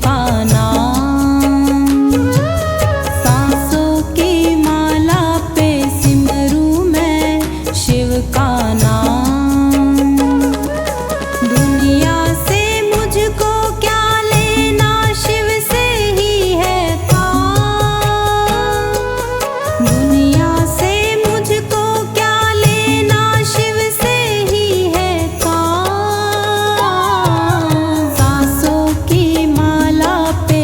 का नाम। सांसों की माला पे सिमरू मैं शिव का नाम। दुनिया से मुझको क्या लेना, शिव से ही है काम। दुनिया से मुझको क्या लेना, शिव से ही है काम। सांसों की माला पे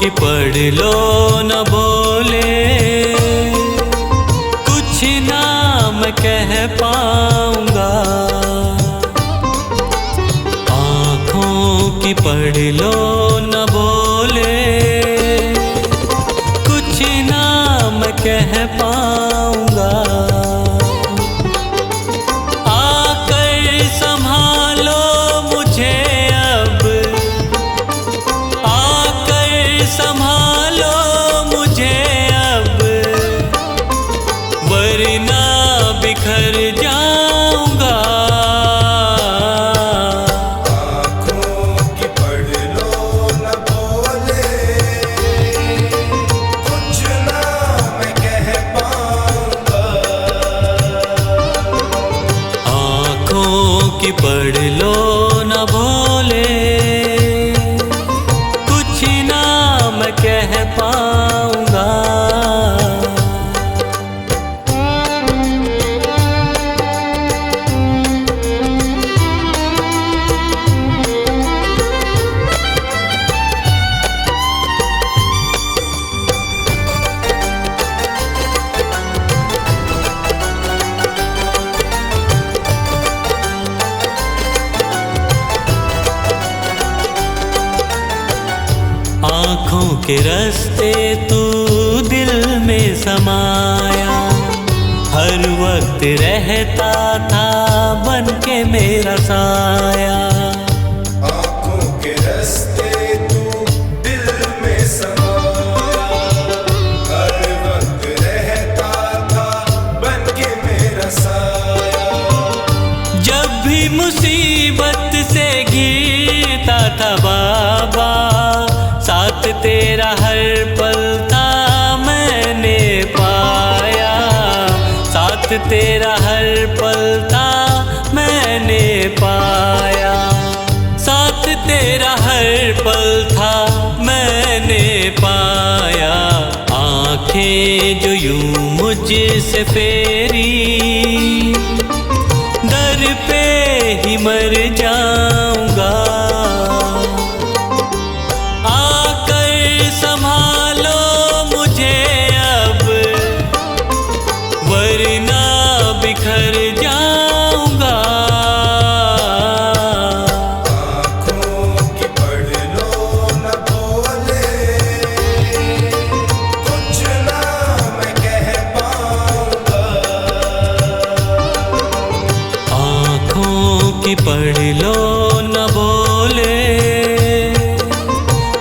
की पढ़ लो न बोले, कुछ ना मैं कह पाऊंगा। आँखों की पढ़ लो न बोले, कुछ ना मैं कह पाऊंगा। आकर संभालो मुझे अब, आकर संभालो मुझे अब, वरना बिखर जाऊंगा। आँखों की पढ़ लो न बोले, कुछ ना मैं कह पाऊंगा। आँखों की पढ़ लो न भोले, कुछ ना मैं कह पाऊंगा। आँखों के रास्ते तू दिल में समाया, हर वक्त रहता था बन के मेरा साया। आँखों के रास्ते तू दिल में समाया, हर वक्त रहता था बन के मेरा साया। जब भी मुसीबत से घिरता था बाबा, साथ तेरा हर पल था मैंने पाया। साथ तेरा हर पल था मैंने पाया। साथ तेरा हर पल था मैंने पाया। आँखें जो यूं मुझसे फेरी, दर पे ही मर जाऊंगा। आकर संभालो मुझे अब, वरना बिखर जाऊंगा। आँखों की पढ़ लो न बोले, कुछ ना मैं कह पाऊंगा। आँखों की पढ़ लो न बोले,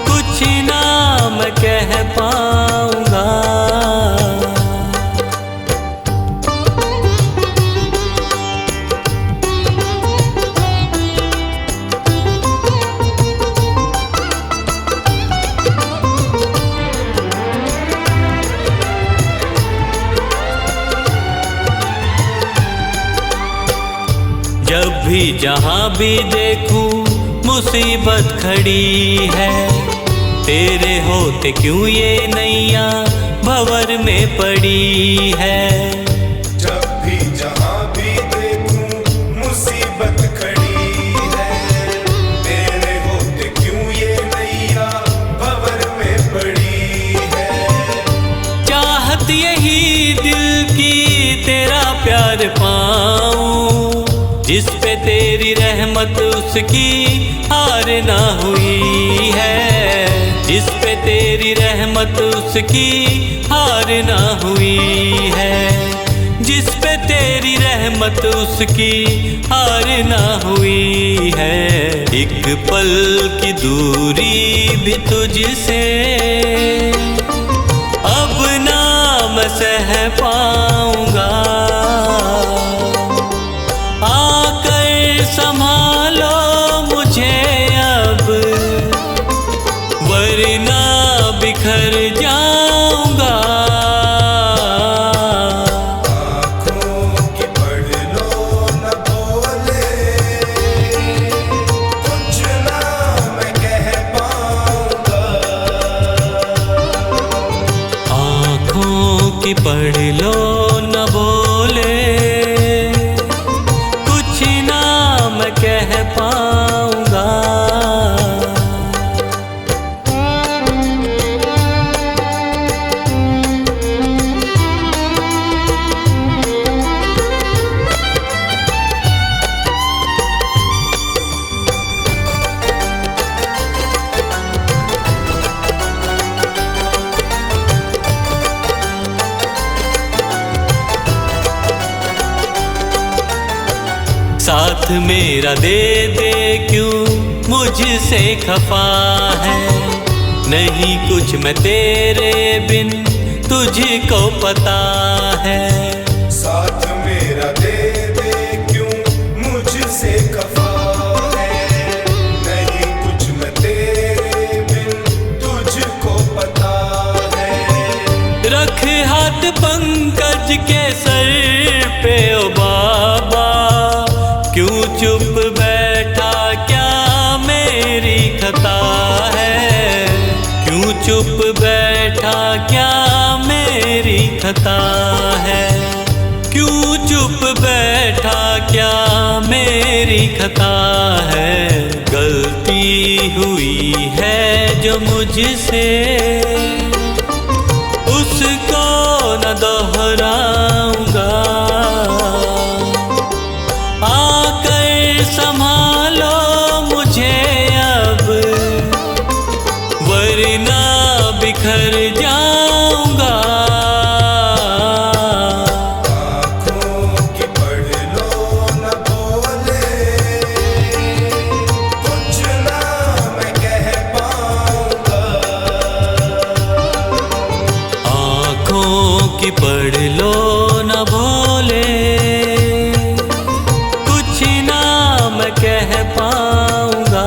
कुछ ना मैं कह पाऊंगा। जब भी जहाँ भी देखूं मुसीबत खड़ी है, तेरे होते क्यों ये नैया भंवर में पड़ी है। जब भी जहाँ भी देखूं मुसीबत खड़ी है, तेरे होते क्यों ये नैया भंवर में पड़ी है। चाहत यही दिल की तेरा प्यार पाऊं, जिस पे तेरी रहमत उसकी हार ना हुई है। जिस पे तेरी रहमत उसकी हार ना हुई है। जिस पे तेरी रहमत उसकी हार ना हुई है। एक पल की दूरी भी तुझसे अब ना मैं सह पाऊंगा। आकर संभालो मुझे अब, वरना बिखर जाऊंगा। आँखों की पढ़ लो न बोले, कुछ ना मैं कह पाऊंगा। आँखों की पढ़ लो न बोले, साथ मेरा दे दे क्यों मुझसे खफा है। नहीं कुछ मैं तेरे बिन तुझको पता है। साथ मेरा दे दे क्यों मुझसे खफा है। नहीं कुछ मैं तेरे बिन तुझको पता है। रख हाथ पंकज के सर पे ओ बाबा, क्यों चुप बैठा क्या मेरी खता है। क्यों चुप बैठा क्या मेरी खता है। क्यों चुप बैठा क्या मेरी खता है। गलती हुई है जो मुझसे उसको न दोहराऊंगा। आकर संभालो मुझे अब, वरना बिखर जाऊंगा। आँखों की पढ़ लो न बोले, कुछ ना मैं कह पाऊंगा। आँखों की पढ़ लो न भोले, कुछ ना मैं कह पाऊंगा।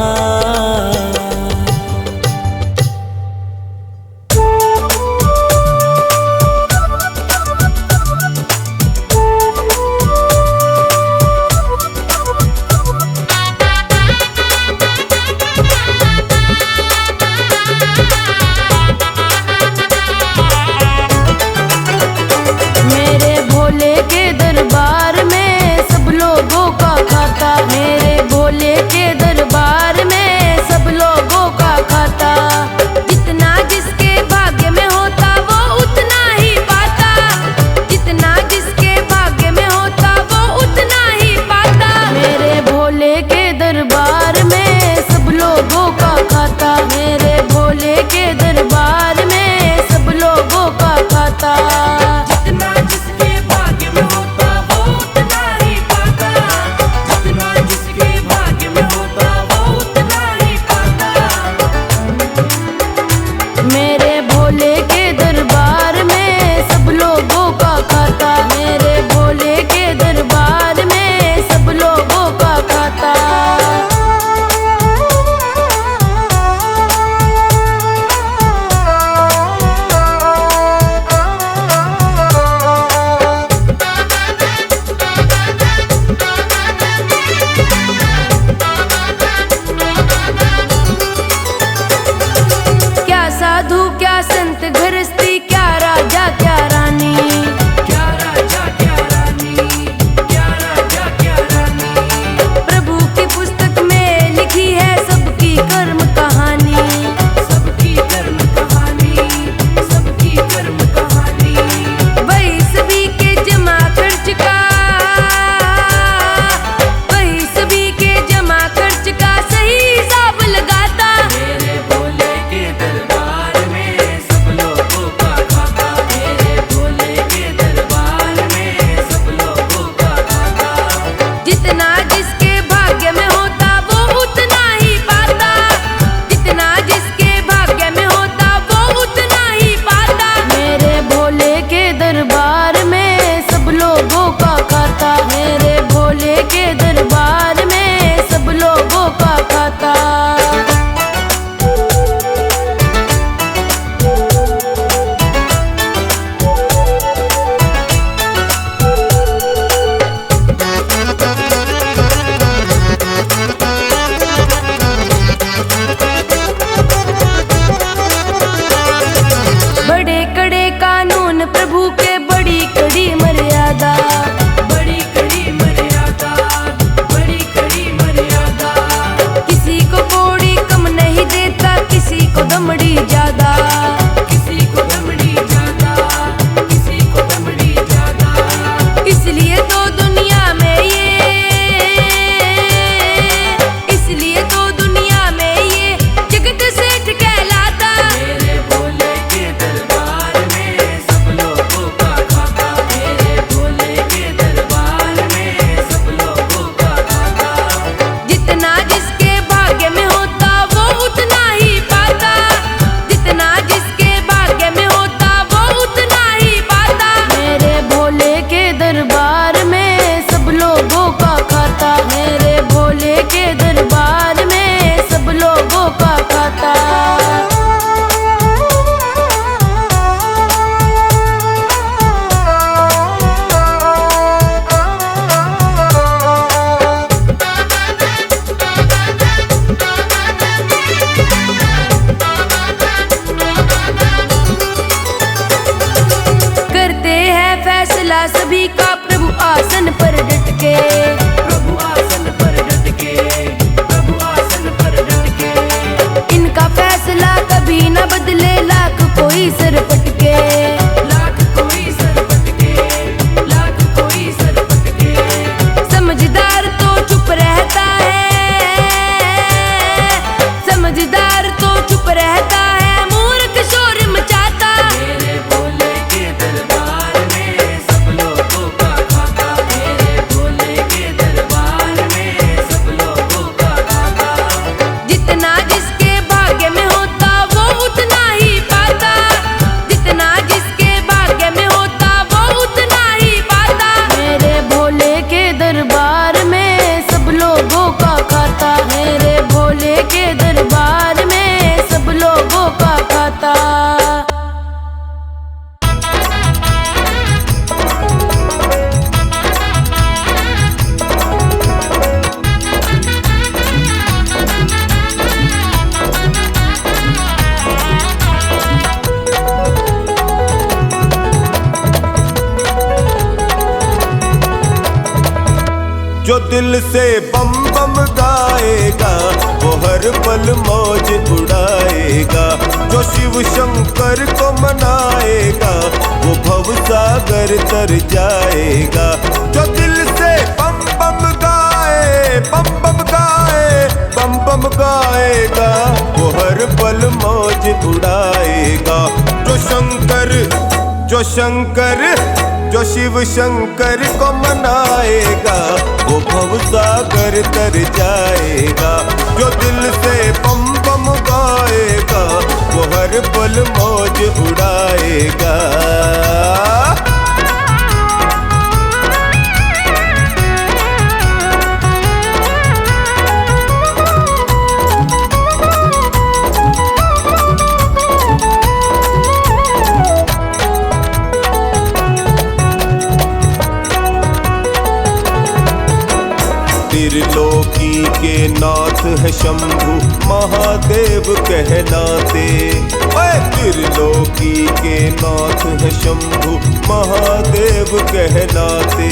मेरे भोले के दरबार में सब लोगों का खाता। मेरे भोले के दरबार में सब लोगों का खाता। जितना जिसके भाग्य में होता वो उतना ही पाता। जितना जिसके भाग्य में होता वो उतना ही पाता। मेरे भोले के दरबार में सब लोगों का खाता। मेरे भोले के दरबार में सब लोगों का खाता। जितना जिसके भाग्य में होता वो उतना ही पाता। जितना जिसके भाग्य में होता वो उतना ही पाता। मेरे भोले के दरबार में सब लोगों का खाता। मेरे भोले के दरबार में सब लोगों का खाता। क्या साधु क्या संत गृहस्थी, क्या राजा क्या रानी। क्या राजा क्या रानी, क्या राजा क्या रानी। प्रभु की पुस्तक में लिखी है सबकी कर्म कहानी। सबकी कर्म कहानी, सबकी कर्म कहानी। वही सभी के जमा खर्च का, वही सभी के जमा खर्च का सही हिसाब लगाता। मेरे भोले के दरबार में सब लोगों का खाता। मेरे भोले के दरबार में सब लोगों का खाता। जितना जिसके भाग्य में होता वो उतना ही पाता। जितना जिसके भाग्य में होता वो उतना ही पाता। मेरे भोले के दरबार में सब लोगों का खाता। मेरे भोले के दरबार में सब लोगों का खाता। बड़े कड़े कानून प्रभु के, बड़ी कड़ी मर्यादा। बड़ी कड़ी मर्यादा, बड़ी कड़ी मर्यादा। किसी को कोड़ी कम नहीं देता, किसी को दमड़ी ज्यादा। किसी को दमड़ी ज्यादा, किसी को दमड़ी ज्यादा। इसलिए तो दुनिया में ये, इसलिए तो दुनिया में ये जगत सेठ कहलाता। मेरे भोले के दरबार में सब लोगों का खाता। मेरे भोले के दरबार में सब लोगों का खाता। का खाता। करते हैं फैसला सभी का प्रभु आसन पर डट के, प्रभु आसन पर डट के, प्रभु आसन पर डट के। इनका फैसला कभी न बदले लाख कोई सर पटके, लाख कोई सर पटके, लाख कोई सर पटके। समझदार तो चुप रहता है, समझदार तो चुप रहता है, मूर्ख शोर मचाता। मेरे भोले के दरबार में सब लोगों का खाता, मेरे भोले के दरबार में सब लोगों का खाता। जितना जिसके भाग्य में होता वो उतना ही पाता, जितना जिसके भाग्य में होता वो उतना ही पाता। मेरे भोले के दरबार में सब लोगों का खाता, मेरे भोले के दरबार में सब लोगों का खाता। जो दिल से बम बम गाएगा वो हर पल मौज उड़ाएगा। जो शिव शंकर को मनाएगा वो भव सागर तर जाएगा। जो दिल से बम बम गाए, बम बम गाए, बम बम गाएगा वो हर पल मौज उड़ाएगा। जो शंकर, जो शंकर, जो शिव शंकर को मनाएगा वो भव सागर तर जाएगा। जो दिल से बम बम गाएगा वो हर पल मौज उड़ाएगा। त्रिलोकी के नाथ है शंभु महादेव कहलाते। ओए त्रिलोकी के नाथ है शंभु महादेव कहलाते।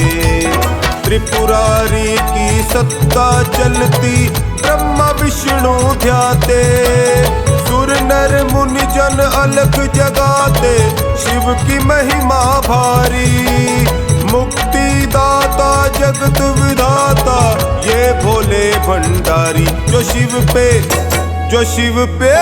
त्रिपुरारी की सत्ता चलती ब्रह्मा विष्णु ध्याते। सुर नर मुनि जन अलख जगाते शिव की महिमा भारी। मुक्ति दाता जगत विधाता ये भोले भंडारी। जो शिव पे, जो शिव पे,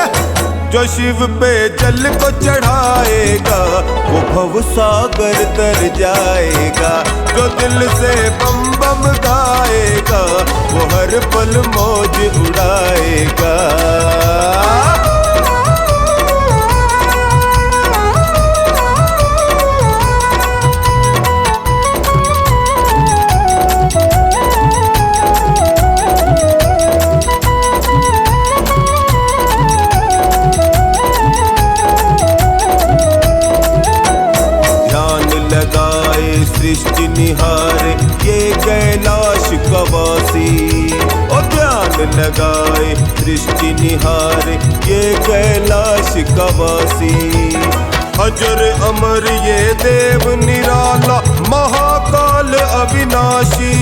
जो शिव पे जल को चढ़ाएगा वो भव सागर तर जाएगा। जो दिल से बम बम गाएगा वो हर पल मौज उड़ाएगा। सृष्टि निहारे ये कैलाश कवासी। ओ ध्यान लगाए सृष्टि निहारे ये कैलाश कवासी। अजर अमर ये देव निराला महाकाल अविनाशी।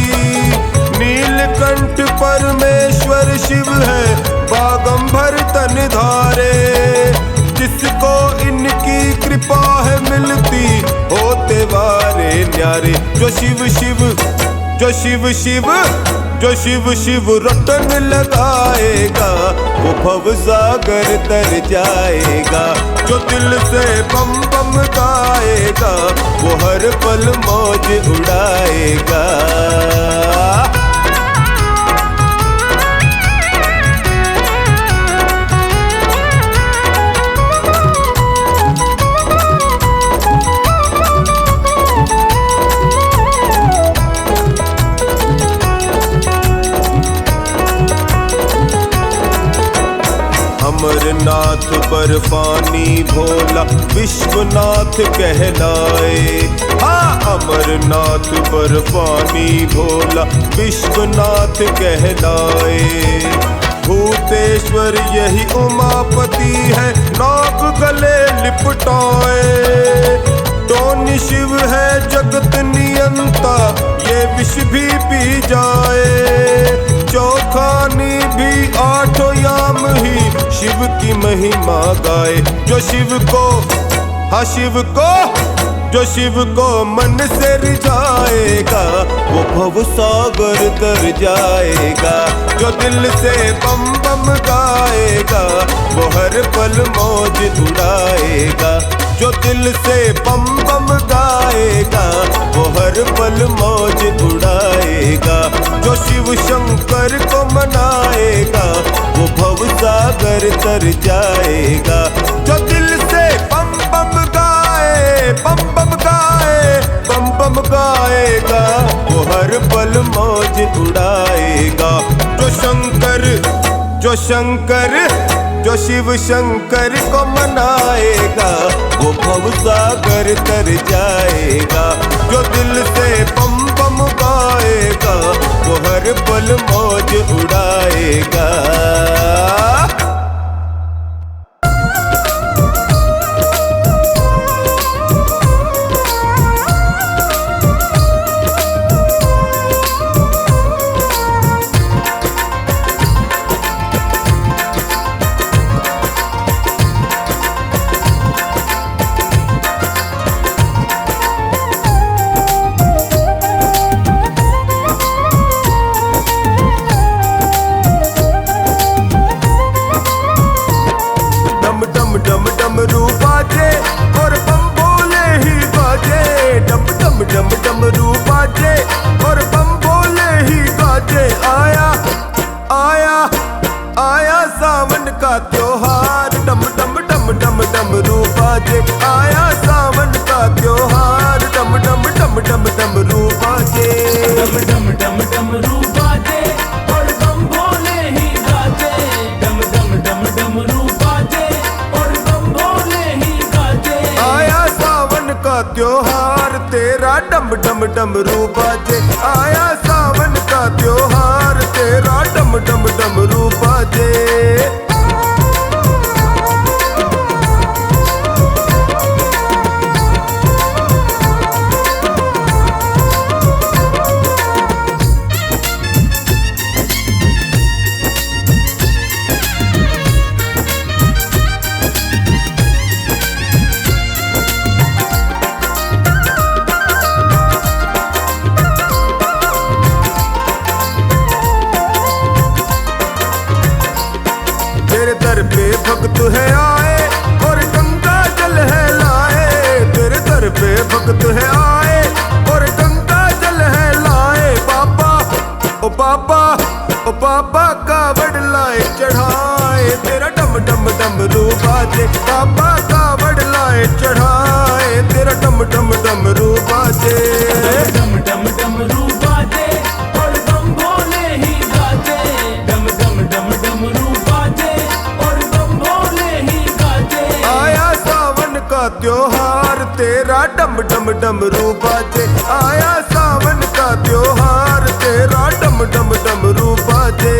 नीलकंठ परमेश्वर शिव है बागंबर तन धारे। जिसको इनकी कृपा है मिलती होते वारे न्यारे। जो शिव शिव, जो शिव शिव, जो शिव शिव रटन लगाएगा वो भव सागर तर जाएगा। जो दिल से बम बम गाएगा वो हर पल मौज उड़ाएगा। अमरनाथ बर्फानी भोला विश्वनाथ कहलाए। हाँ, अमरनाथ बर्फानी भोला विश्वनाथ कहलाए। भूतेश्वर यही उमापति है, नाग गले लिपटाए। टोनी शिव है जगत नियंता, ये विष भी पी जाए। चौखानी भी आठों याम ही शिव की महिमा गाए। जो शिव को, हाँ शिव को, जो शिव को मन से रिझाएगा वो भव सागर तर जाएगा। जो दिल से बम बम गाएगा वो हर पल मौज उड़ाएगा। जो दिल से बम बम गाएगा वो हर पल मौज उड़ाएगा। जो शिव शंकर को मनाएगा वो भव सागर तर जाएगा। जो दिल से बम बम गाए, बम बम गाए, बम बम गाएगा वो हर पल मौज उड़ाएगा। जो शंकर, जो शंकर, जो शिव शंकर को मनाएगा वो भव सागर तर जाएगा। जो दिल से बम बम गाएगा वो हर पल मौज उड़ाएगा। डमरू बाजे और बम बोले ही बाजे। डम डम डम डमरू बाजे और बम बोले ही बाजे। आया आया आया सावन का त्योहार। डम डम डम डम डमरू बाजे, आया सावन का त्योहार। डम डम डम डम डमरू बाजे, डम डम डम डमरू बाजे और बम भोले ही गाजे। डम डम डम डमरू बाजे और बम भोले ही गाजे। आया सावन का त्योहार तेरा। डम डम डमरू बाजे, आया सावन का त्योहार तेरा। डम डम डमरू बाजे। तेरे दर पे भक्त है आए और गंगा जल है लाए। तेरे दर पे भक्त है आए और गंगा जल है लाए। बाबा ओ बाबा ओ बाबा कावड़ लाए चढ़ाए। तेरा डम डम डमरू बाजे, बाबा कावड़ लाए चढ़ाए। तेरा डम डम डमरू बाजे, डम डम डमरू बाजे और बम भोले ही गाजे। डम डम डम डमरू बाजे और बम भोले ही गाजे। आया सावन का त्योहार तेरा। डम डम डमरू बाजे, आया सावन का त्योहार तेरा। डम डम डमरू बाजे।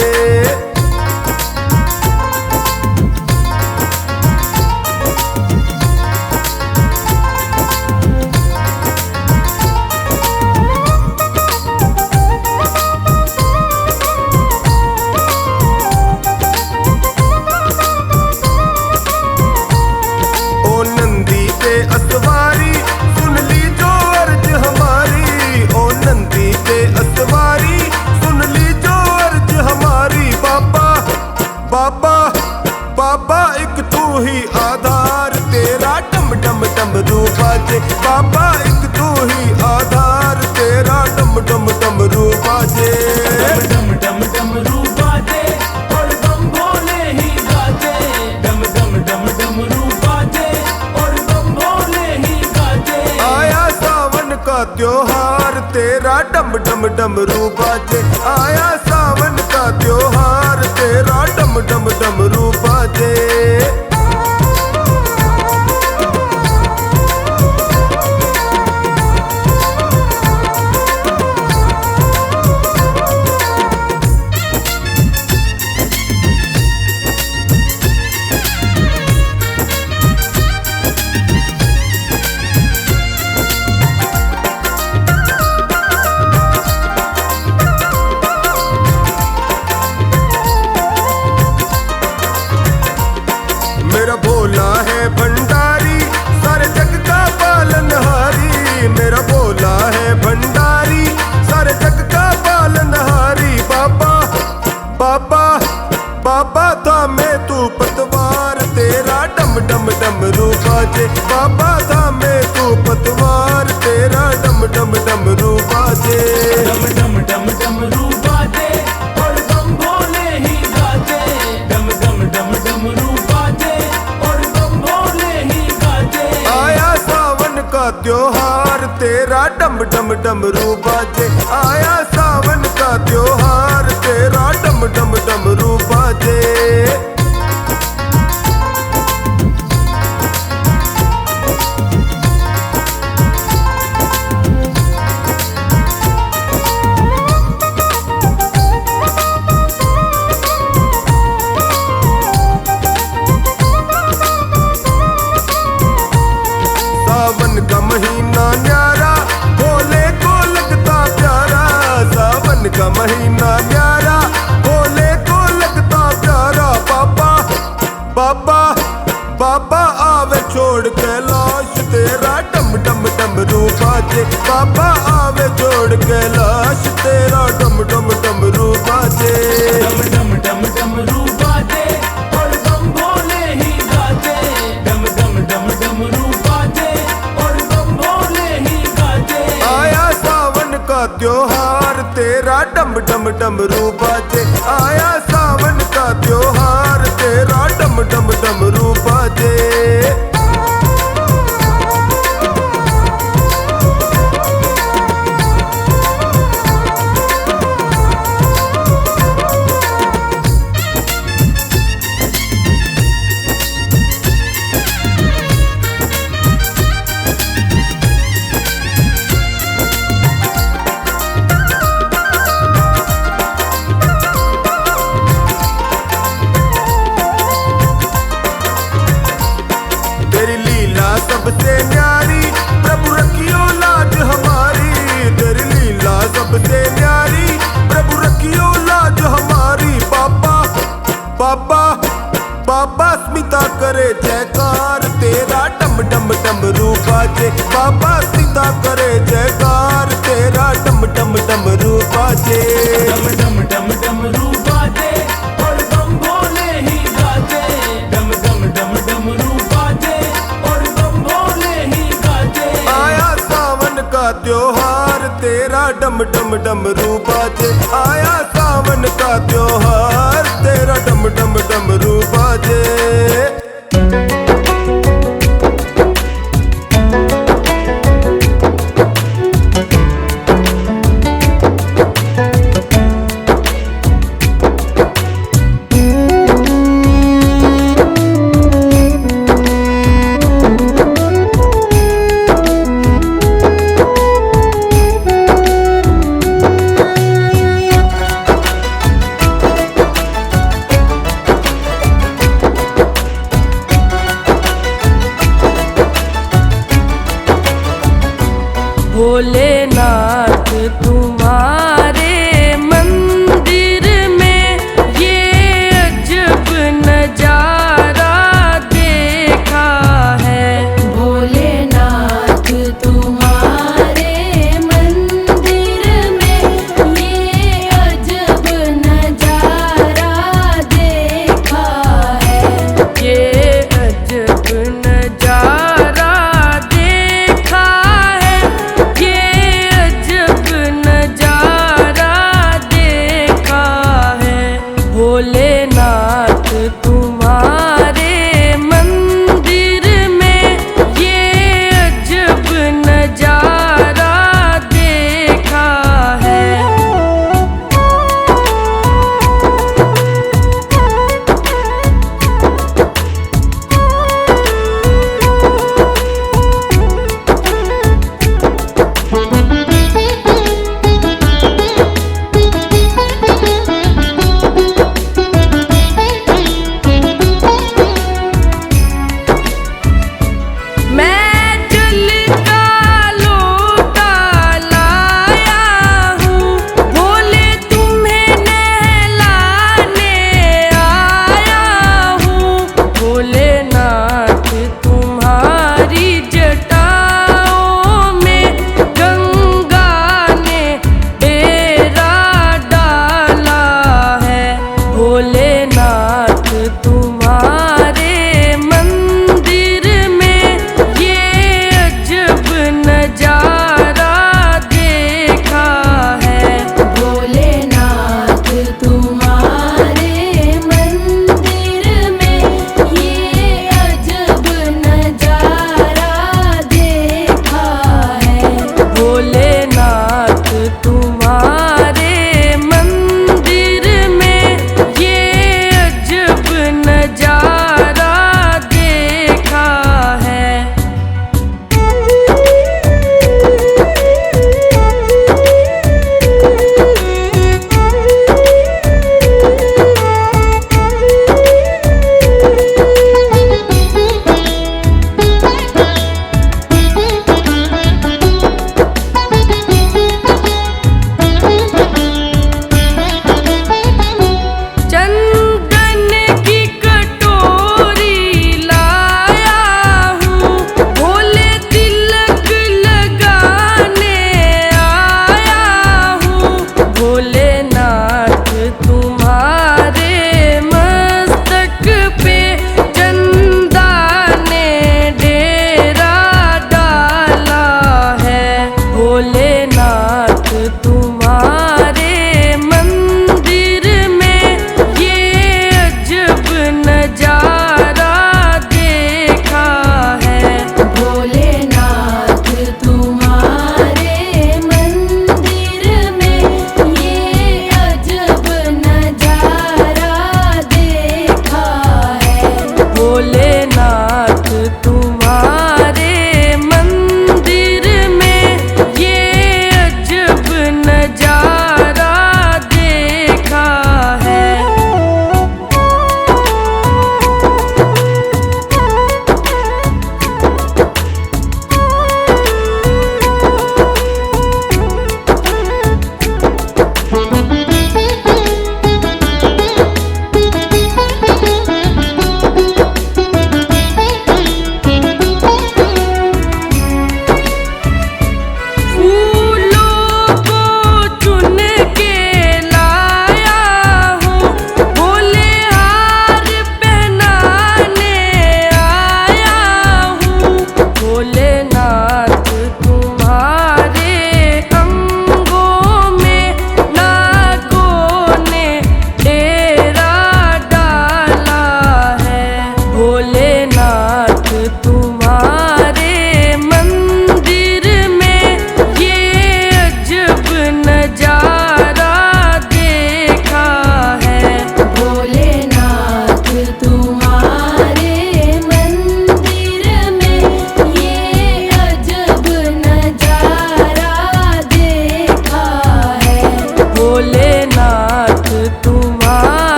ओ नंदी के असवारी सुन ली जो अर्ज हमारी। ओ नंदी के असवारी सुन ली जो अर्ज हमारी। बाबा बाबा बाबा एक तू ही आधार तेरा। डम डम डमरू बाजे, बाबा एक तू ही आधार तेरा। डम डम डमरू बाजे, डम डम डमरू बाजे और बम भोले ही गाजे। डम डम डम डमरू बाजे और बम भोले ही गाजे। आया सावन का त्योहार तेरा। डम डम डमरू बाजे, आया सावन का त्योहार तेरा। डम डम डमरू बाजे। भोला है भंडारी, सारे जग का पालनहारी। मेरा भोला है भंडारी, सारे जग का पालनहारी। बाबा बाबा बाबा थामे तू पतवार, तेरा डम डम डमरू बाजे। बाबा थामे तू पतवार, तेरा डम डम डमरू बाजे। डम डम डम डमरू बाजे और बम भोले ही गाजे। डम डम डम डमरू बाजे और बम भोले ही गाजे। आया सावन का त्योहार, तेरा डम डम डमरू बाजे। आया सावन का त्योहार, तेरा डम डम डमरू बाजे। सावन का महीना न्यारा, भोले को लगता प्यारा। सावन का महीना न्यारा, भोले को लगता प्यारा। बाबा बाबा बाबा आवे छोड़ कैलाश, तेरा डम डम डमरू बाजे। बाबा आवे छोड़ कैलाश, तेरा डम डम डमरू बाजे। डम डम डम डमरू बाजे और बम भोले ही गाजे। डम डम डम डमरू बाजे और बम भोले ही गाजे। आया सावन का त्योहार, तेरा डम डम डमरू बाजे। आया सावन का त्योहार, तेरा डम डम डमरू बाजे। तेरी लीला सबसे न्यारी, प्रभु रखियो लाज हमारी। तेरी लीला सबसे न्यारी, प्रभु रखियो लाज हमारी। बाबा बाबा बाबा स्मिता करे जयकार, तेरा डम डम डमरू बाजे। बाबा स्मिता करे जयकार, तेरा डम डम डमरू बाजे। डम डम डम डमरू बाजे और बम भोले ही गाजे। डम डम डम डमरू बाजे और बम भोले ही गाजे। आया सावन का त्योहार, तेरा डम डम डमरू बाजे। आया सावन का त्योहार, तेरा डम डम डमरू बाजे। भोलेनाथ तुम्हारे मंदिर में ये अजब नजारा देखा है। भोलेनाथ तुम्हारे मंदिर में ये अजब नजारा देखा है। ये अजब नजारा देखा है। ये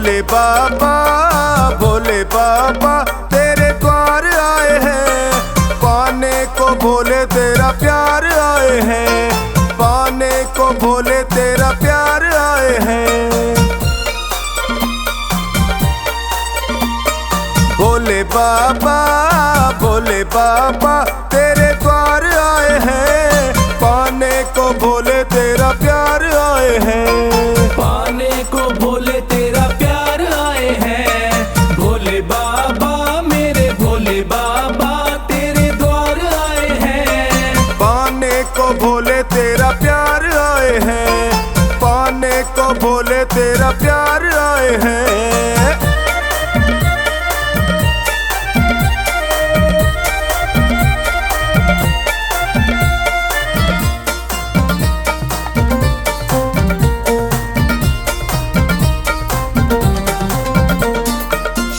भोले बाबा, भोले बाबा तेरे द्वार आए हैं, पाने को भोले तेरा प्यार आए हैं, पाने को भोले तेरा प्यार आए हैं। भोले बाबा, भोले बाबा तेरे द्वार आए हैं, पाने को भोले तेरा प्यार आए हैं, पाने को भोले तेरा प्यार आए हैं। भोले बाबा मेरे भोले बाबा तेरे द्वार आए हैं, पाने को भोले तेरा प्यार आए हैं, पाने को भोले तेरा प्यार आए हैं।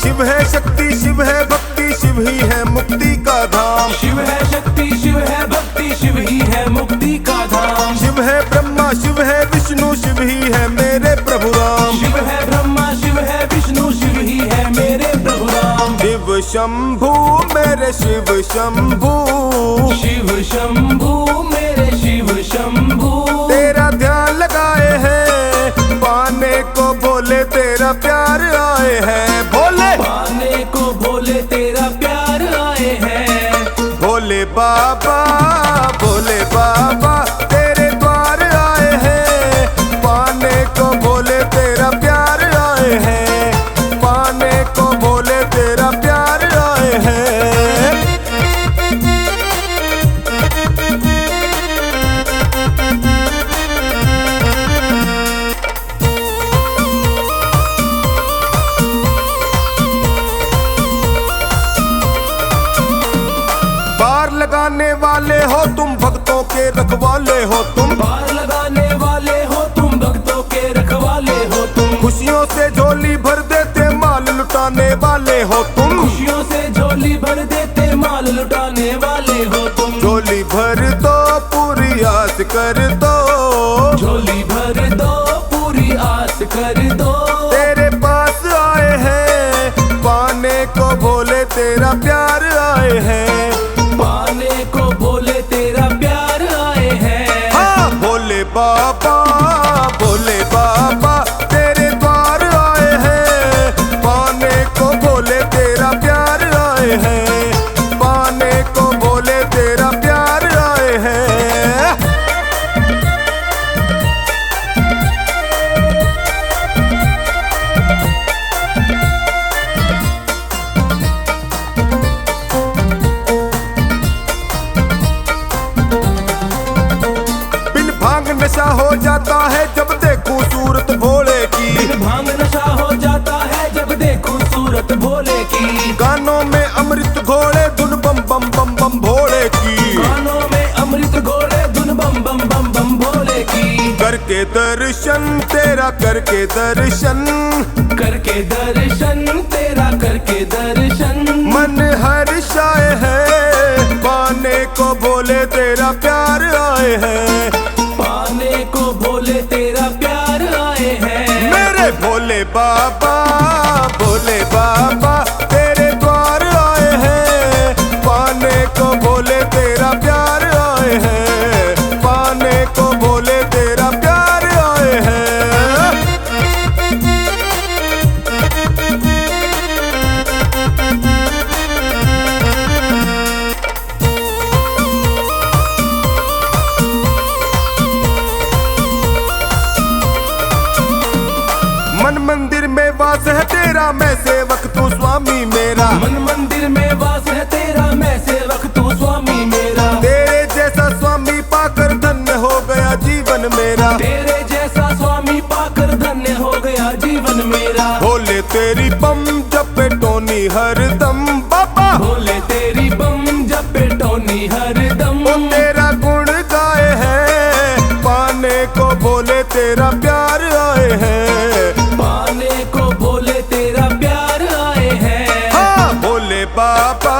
शिव है शक्ति, शिव है भक्ति, शिव ही है मुक्ति का धाम। शिव है शक्ति, शिव है भक्ति, शिव ही है मुक्ति का धाम। शिव है ब्रह्मा, शिव है विष्णु, शिव ही है मेरे प्रभु राम। शिव है ब्रह्मा, शिव है विष्णु, शिव ही है मेरे प्रभु राम। शिव शंभू मेरे शिव शंभू, शिव शंभू मेरे शिव शंभू तेरा ध्यान लगाए हैं, पाने को भोले तेरा प्यार आए हैं। भोले पाने को भोले तेरा प्यार आए हैं। भोले बाबा, भोले बाबा तेरे द्वार आए हैं, पाने को भोले तेरा प्यार आए हैं, पाने को भोले तेरा प्यार आए हैं। पार लगाने वाले हो तुम, भक्तों के रखवाले हो तुम, पार लगाने वाले हो तुम, भक्तों के रखवाले हो तुम। खुशियों से झोली भर देते, माल लुटाने वाले हो तुम, खुशियों से झोली भर देते, माल लुटाने वाले हो तुम। झोली भर दो पूरी आस कर दो, झोली भर दो पूरी आस कर दो। तेरे पास आए हैं, पाने को भोले तेरा प्यार आए हैं, पाने को भोले तेरा प्यार आए हैं। हाँ भोले बाबा, भोले बाबा तेरे द्वार आए हैं, पाने को भोले तेरा प्यार आए हैं, पाने को भोले तेरा प्यार आए हैं। बिन भांग नशा हो जाता है जब देखूं सूरत भोले की, बिन भांग नशा हो जाता है जब देखूं सूरत भोले की। गानों में अमृत घोड़े धुन बम बम बम बम भोले की, कानों में अमृत घोड़े धुन बम बम बम बम भोले की। करके दर्शन तेरा, करके दर्शन, करके दर्शन तेरा, करके दर्शन मन हर्षाए है, पाने को भोले तेरा प्यार आए हैं, पाने को भोले तेरा प्यार आए हैं। मेरे भोले बाबा, भोले बाबा तेरे द्वार आए हैं, पाने को भोले तेरा प्यार आए हैं, पाने को भोले तेरा प्यार आए हैं। मन मंदिर में वास है तेरा, मैं सेवक तू स्वामी मेरा, मन मंदिर में वास है तेरा, मैं सेवक तू स्वामी मेरा। तेरे जैसा स्वामी पाकर धन्य हो गया जीवन मेरा, तेरे जैसा स्वामी पाकर धन्य हो गया जीवन मेरा। भोले तेरी बम जपे टोनी हरदम बाबा, भोले तेरी बम जपे टोनी हरदम। वो तेरा गुण गाए हैं, पाने को भोले तेरा प्यार आए हैं, पाने को भोले तेरा प्यार आए हैं। हाँ भोले बाबा,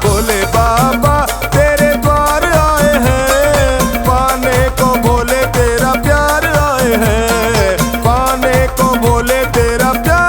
भोले बाबा तेरे द्वार आए हैं, पाने को भोले तेरा प्यार आए हैं, पाने को भोले तेरा प्यार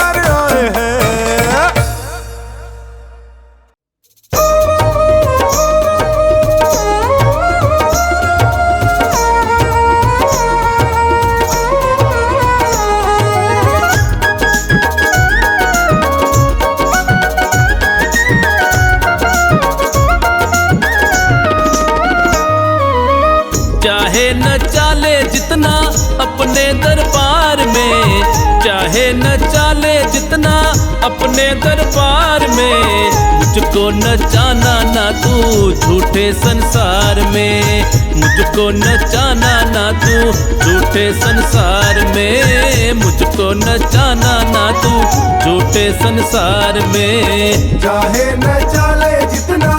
अपने दरबार में, मुझको नचाना ना तू झूठे संसार में, मुझको नचाना ना तू झूठे संसार में, मुझको नचाना ना तू झूठे संसार में। चाहे न चाले जितना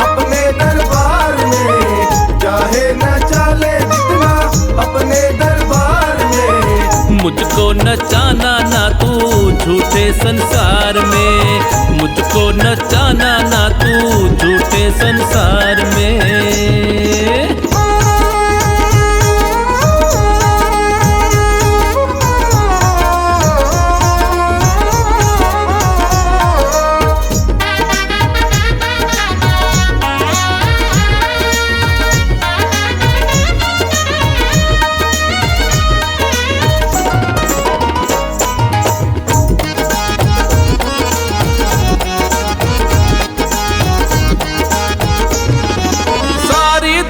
अपने दरबार में, चाहे न चाले जितना अपने दरबार में, मुझको नचाना ना तू झूठे संसार में, मुझको नचाना ना तू झूठे संसार में।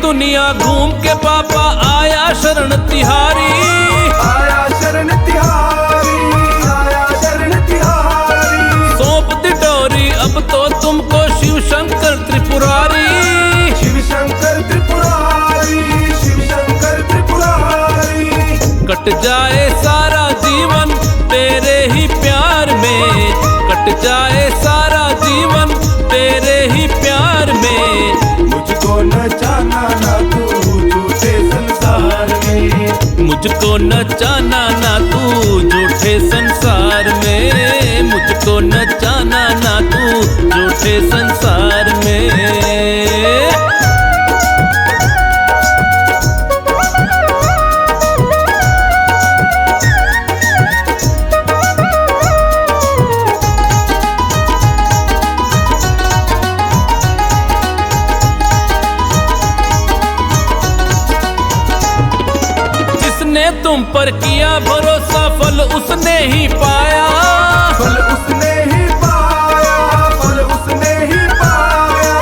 दुनिया घूम के पापा आया शरण तिहारी, आया शरण तिहारी, आया शरण तिहारी। सौंप दी डोरी अब तो तुमको शिव शंकर त्रिपुरारी, शिव शंकर त्रिपुरारी, शिव शंकर त्रिपुरारी। कट जाए सारा जीवन तेरे ही प्यार में, कट जाए सारा जीवन तेरे ही प्यार में। मुझको नचाना ना तू झूठे संसार में, मुझको नचाना ना तू झूठे संसार में, मुझको नचाना ना तू झूठे संसार में। तुम पर किया भरोसा फल उसने ही पाया, फल उसने ही पाया, फल उसने ही पाया।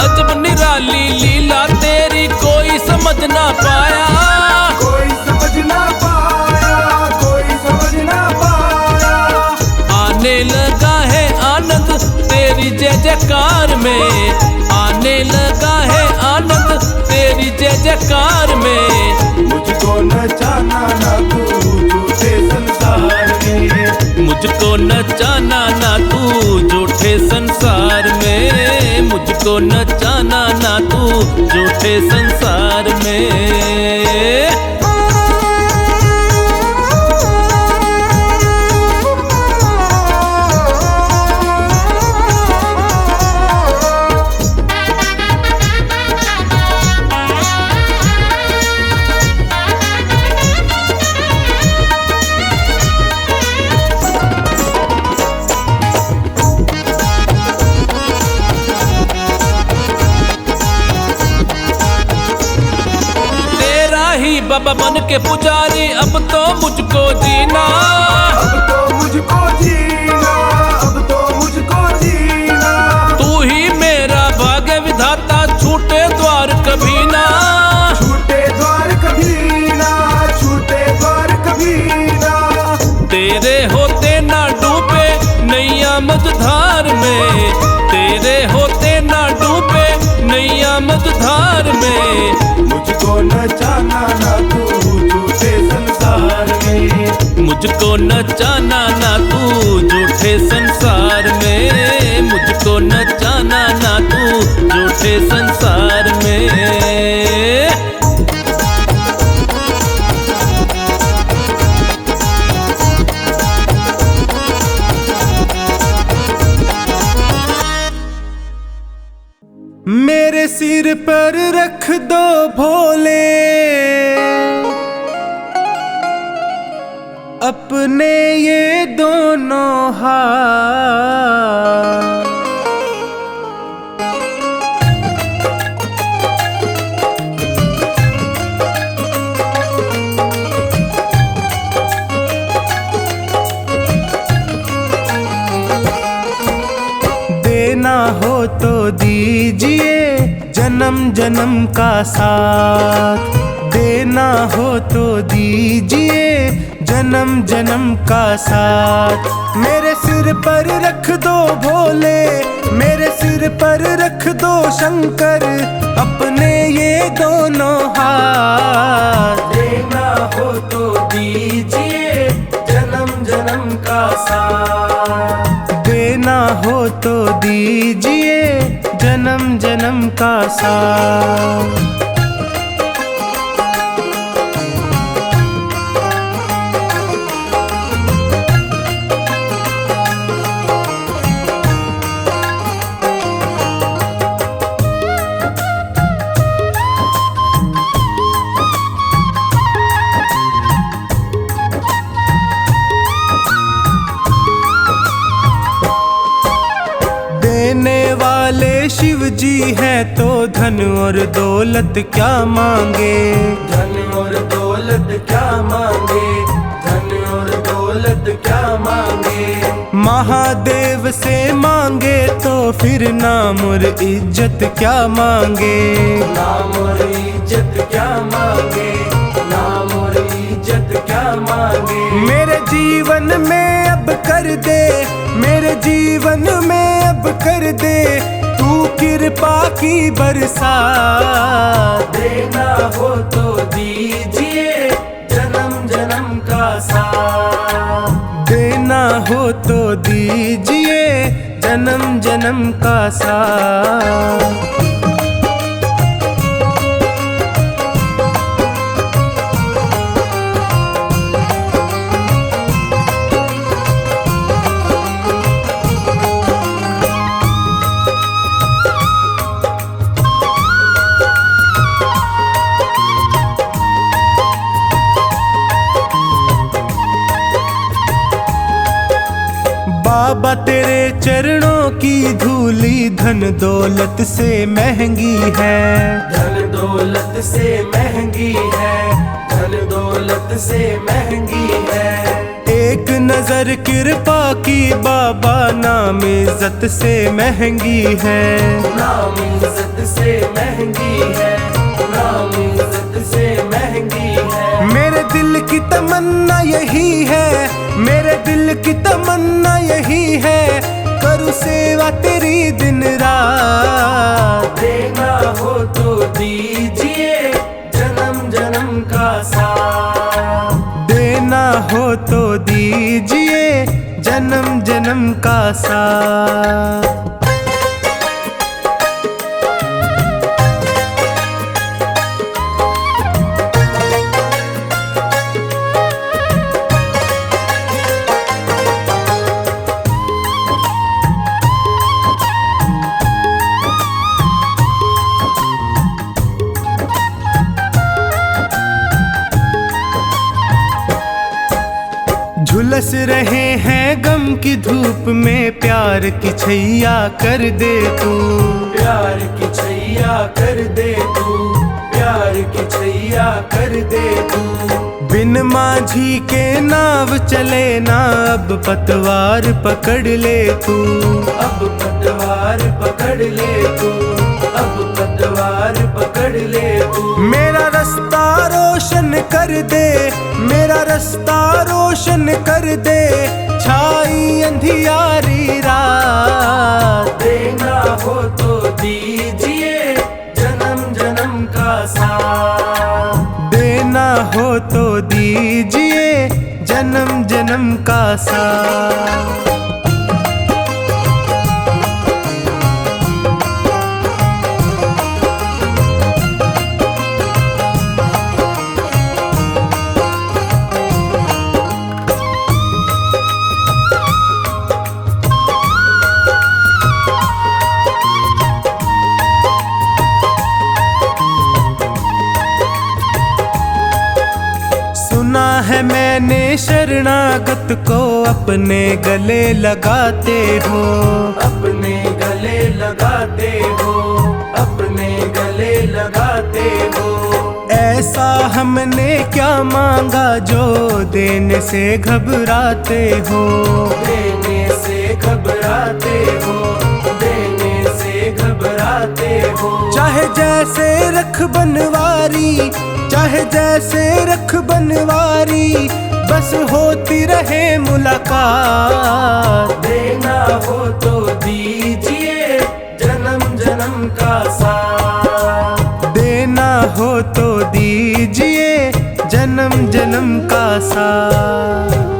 अजब निराली लीला तेरी कोई समझ ना पाया, कोई समझ ना पाया, कोई समझ ना पाया। आने लगा है आनंद तेरी जय जयकार में, आने लगा है आनंद तेरी जय जयकार में। मुझको नचाना ना तू झूठे संसार में, मुझको नचाना ना तू झूठे संसार में, मुझको नचाना ना तू झूठे संसार में। बाबा बन के पुजारी अब तो मुझको जीना, अब तो मुझको जीना, अब तो मुझको जीना। तू ही मेरा भाग्य विधाता छूटे द्वार कभी ना, छूटे द्वार कभी ना, छूटे द्वार कभी ना। तेरे होते ना डूबे नैया मझधार में, तेरे होते ना डूबे नैया मझधार में। मुझको नचाना ना तू झूठे संसार में, मुझको नचाना ना तू झूठे संसार में, मुझको नचाना ना तू झूठे संसार में। मेरे सिर पर रख दो भोले अपने ये दोनों हाथ। देना हो तो दीजिए जन्म जन्म का साथ, देना हो तो दीजिए जन्म जन्म का साथ। मेरे सिर पर रख दो भोले, मेरे सिर पर रख दो शंकर, अपने ये दोनों हाथ। देना हो तो दीजिए जन्म जन्म का साथ, देना हो तो दीजिए जन्म जन्म का साथ। देने वाले शिव जी हैं तो धन और दौलत क्या मांगे, धन और दौलत क्या मांगे, धन और दौलत क्या मांगे। महादेव से मांगे तो फिर नाम और इज्जत क्या मांगे, नाम और इज्जत क्या मांगे, नाम और इज्जत क्या मांगे। मेरे जीवन में अब कर दे, मेरे जीवन में अब कर दे तू कृपा की बरसात। देना हो तो दीजिए जन्म जन्म का साथ, देना हो तो दीजिए जन्म जन्म का साथ। बाबा तेरे चरणों की धूली धन दौलत से महंगी है, धन दौलत से महंगी है, धन दौलत से महंगी है। एक नजर कृपा की बाबा नाम इज्जत से महंगी है, नाम इज्जत से महंगी है, नाम इज्जत से महंगी है। मेरे दिल की तमन्ना यही है, मेरे दिल की तमन्ना यही है, करूँ सेवा तेरी दिन रात। देना हो तो दीजिए जन्म जन्म का साथ, देना हो तो दीजिए जन्म जन्म का साथ। झुलस रहे हैं गम की धूप में, प्यार की छैया कर दे तू, प्यार की छैया कर दे तू, प्यार की छैया कर दे तू। बिन माझी के नाव चले ना, अब पतवार पकड़ ले तू, अब पतवार पकड़ ले तू, अब पतवार पकड़ ले तू। मेरा रास्ता रोशन कर दे, मेरा रास्ता रोशन कर दे, छाई अंधियारी रात। देना हो तो दीजिए जन्म जन्म का साथ, देना हो तो दीजिए जन्म जन्म का साथ। सुना है मैंने शरणागत को अपने गले लगाते हो, अपने गले लगाते हो, अपने गले लगाते हो। ऐसा हमने क्या मांगा जो देने से घबराते हो, देने से घबराते हो, देने से घबराते हो। चाहे जैसे रख बनवारी, चाहे जैसे रख बनवारी बस होती रहे मुलाकात। देना हो तो दीजिए जन्म जन्म का साथ, देना हो तो दीजिए जन्म जन्म का साथ।